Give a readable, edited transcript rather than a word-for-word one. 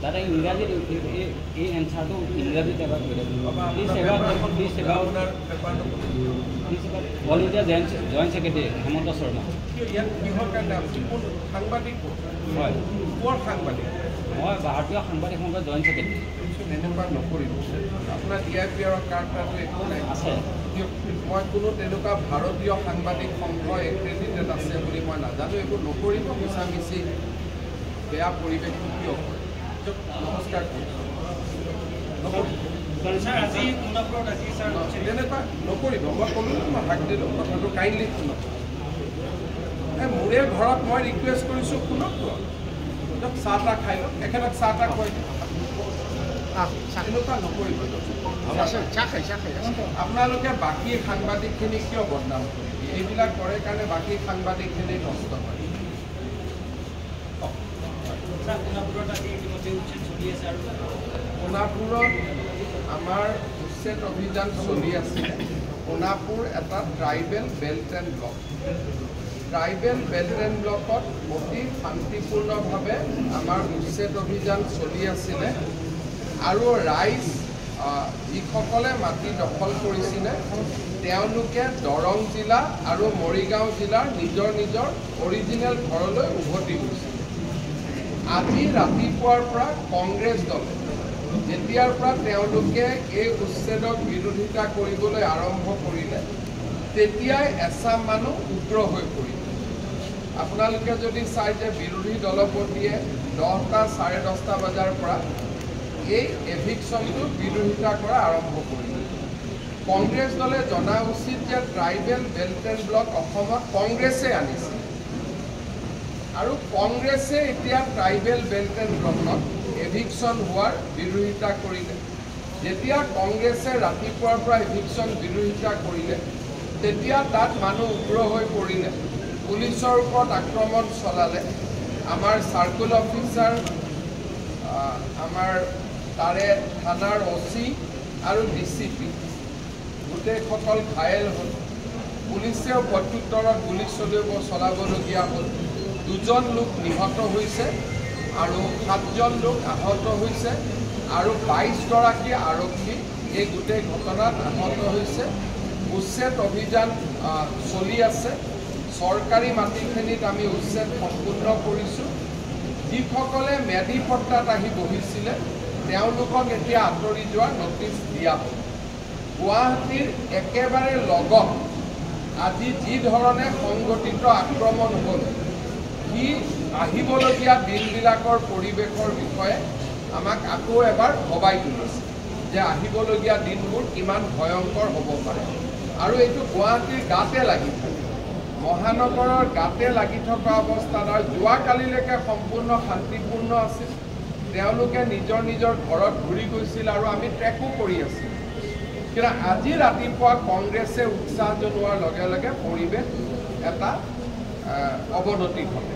দাদা ইংৰাজীত এই এনচাৰটো ইংৰাজীত এবাৰ কৈ all India joint secretary Hemanta Sharma. সাংবাদিক হয় সাংবাদিক মই ভাৰতীয় সাংবাদিক সংঘৰ জইণ্ট ছেক্ৰেটাৰী। এনেকুৱা নকৰিব আপোনাৰ DIPR কাৰ্ডটো একো নাই আছে। মই কোনো তেনেকুৱা ভাৰতীয় সাংবাদিক সংঘ এক্ৰেডিটেড আছে বুলি মই নাজানো। এইবোৰ নকৰিব, মিছামিছি বেয়া পৰিৱেশ কিয় কৰে। নমস্কাৰ তেনেকুৱা নকৰিব। মই ক'লোঁ মই হাক দিলোঁ কথাটো কাইণ্ডলি শুনক। মোৰে ঘৰত মই ৰিকুৱেষ্ট কৰিছোঁ শুনক দিয়ক, চাহ তাহ খাই লওক, এখেতক চাহ তাহ খুৱাই দিয়ক। তেনেকুৱা নকৰিব। আপোনালোকে বাকী সাংবাদিকখিনি কিয় বদনাম কৰি এইবিলাক কৰে কাৰণে বাকী সাংবাদিকখিনি নষ্ট কৰে। সোণাপুৰত আমাৰ উচ্ছেদ অভিযান চলি আছে। সোণাপুৰ এটা tribal belt and block. Tribal belt and ব্লকত অতি শান্তিপূৰ্ণভাৱে আমাৰ উচ্ছেদ অভিযান চলি আছিলে আৰু ৰাইজ যিসকলে মাটি দখল কৰিছিলে তেওঁলোকে দৰং জিলা আৰু মৰিগাঁও জিলাৰ নিজৰ নিজৰ অৰিজিনেল ঘৰলৈ উভতি গৈছিলে। আজি ৰাতিপুৱাৰ পৰা কংগ্ৰেছ দলে যেতিয়াৰ পৰা তেওঁলোকে এই উচ্ছেদক বিৰোধিতা কৰিবলৈ আৰম্ভ কৰিলে তেতিয়াই এচাম মানুহ উগ্ৰ হৈ পৰিলে। আপোনালোকে যদি চাই যে বিৰোধী দলপতিয়ে 10টা 10:30 বজাৰ পৰা এই এভিকশ্যনটো বিৰোধিতা কৰা আৰম্ভ কৰিলে। কংগ্ৰেছ দলে জনা উচিত যে ট্ৰাইবেল বেল্ট এণ্ড ব্লক অসমত কংগ্ৰেছে আনিছে আৰু কংগ্ৰেছে এতিয়া ট্ৰাইবেল বেল্ট এণ্ড ব্লকত এভিকশ্যন হোৱাৰ বিৰোধিতা কৰিলে। যেতিয়া কংগ্ৰেছে ৰাতিপুৱাৰ পৰা এভিকশ্যন বিৰোধিতা কৰিলে তেতিয়া তাত মানুহ উগ্ৰ হৈ পৰিলে, পুলিচৰ ওপৰত আক্ৰমণ চলালে। আমাৰ চাৰ্কুল অফিচাৰ, আমাৰ তাৰে থানাৰ OC আৰু DCP গোটেইসকল ঘায়েল হ'ল। পুলিচেও প্ৰত্যুত্তৰত গুলী চলাবলগীয়া হ'ল। 2জন লোক নিহত হৈছে আৰু 7জন লোক আহত হৈছে আৰু 22গৰাকী আৰক্ষী এই গোটেই ঘটনাত আহত হৈছে। উচ্ছেদ অভিযান চলি আছে। চৰকাৰী মাটিখিনিত আমি উচ্ছেদ সম্পূৰ্ণ কৰিছোঁ। যিসকলে মেডি পট্টাত আহি বহিছিলে তেওঁলোকক এতিয়া আঁতৰি যোৱাৰ নটিচ দিয়া হ'ল। গুৱাহাটীৰ একেবাৰে লগত আজি যি ধৰণে সংগঠিত আক্ৰমণ হ'ল সি আহিবলগীয়া দিনবিলাকৰ পৰিৱেশৰ বিষয়ে আমাক আকৌ এবাৰ ভবাই তুলিছে যে আহিবলগীয়া দিনবোৰ কিমান ভয়ংকৰ হ'ব পাৰে। আৰু এইটো গুৱাহাটীৰ গাতে লাগি থাকে, মহানগৰৰ গাতে লাগি থকা অৱস্থাত আৰু যোৱাকালিলৈকে সম্পূৰ্ণ শান্তিপূৰ্ণ আছিল। তেওঁলোকে নিজৰ নিজৰ ঘৰত ঘূৰি গৈছিল আৰু আমি ট্ৰেকো কৰি আছিলোঁ। কিন্তু আজি ৰাতিপুৱা কংগ্ৰেছে উৎসাহ জনোৱাৰ লগে লগে পৰিৱেশ এটা অৱনতি ঘটে।